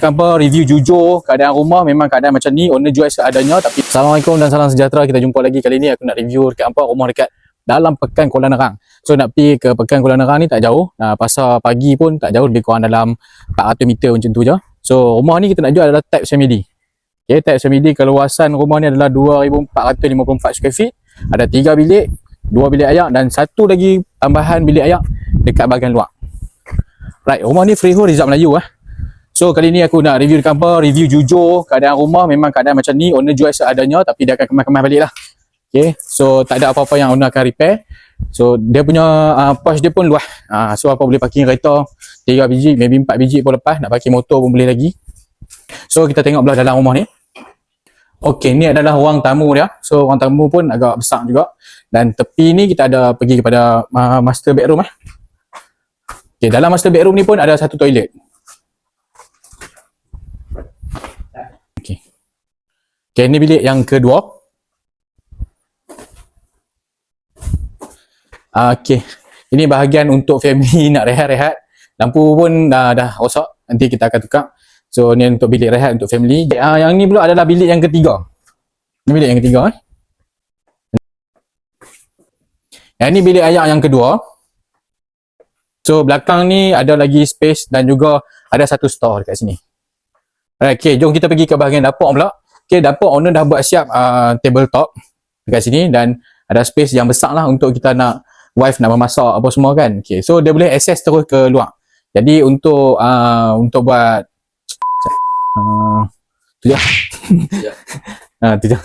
Apa review jujur keadaan rumah. Memang keadaan macam ni, owner jual seadanya. Tapi Assalamualaikum dan salam sejahtera. Kita jumpa lagi. Kali ni aku nak review dekat apa rumah dekat dalam Pekan Kuala Nerang. So nak pergi ke Pekan Kuala Nerang ni tak jauh, pasar pagi pun tak jauh, lebih kurang dalam 400 meter macam tu je. So rumah ni kita nak jual adalah type semi-D. Okay, type semi-D, keluasan rumah ni adalah 2454 square feet. Ada 3 bilik, 2 bilik ayak dan satu lagi tambahan bilik ayak dekat bahagian luar. Right, rumah ni freehold Rizal Melayu . So kali ni aku nak review dekat apa, review jujur keadaan rumah. Memang keadaan macam ni, owner jual seadanya tapi dia akan kemas-kemas balik lah. Okay, so tak ada apa-apa yang owner akan repair. So dia punya porch dia pun luas. So apa boleh parking kereta 3 biji, maybe 4 biji pun lepas. Nak parking motor pun boleh lagi. So kita tengok belah dalam rumah ni. Okay, ni adalah ruang tamu dia. So ruang tamu pun agak besar juga. Dan tepi ni kita ada pergi kepada master bedroom . Okay, dalam master bedroom ni pun ada satu toilet. Okay, ni bilik yang kedua. Okay, ini bahagian untuk family nak rehat-rehat. Lampu pun dah rosak, nanti kita akan tukar. So ni untuk bilik rehat untuk family. Yang ni pula adalah bilik yang ketiga. Ni bilik yang ketiga . Yang ni bilik ayak yang kedua. So belakang ni ada lagi space dan juga ada satu store dekat sini. Alright, okay, jom kita pergi ke bahagian dapur pula. Okay, dapur owner dah buat siap tabletop dekat sini dan ada space yang besar lah untuk kita nak wife nak memasak apa semua kan. Okay, so dia boleh access terus ke luar. Jadi untuk buat tu je. Tu je.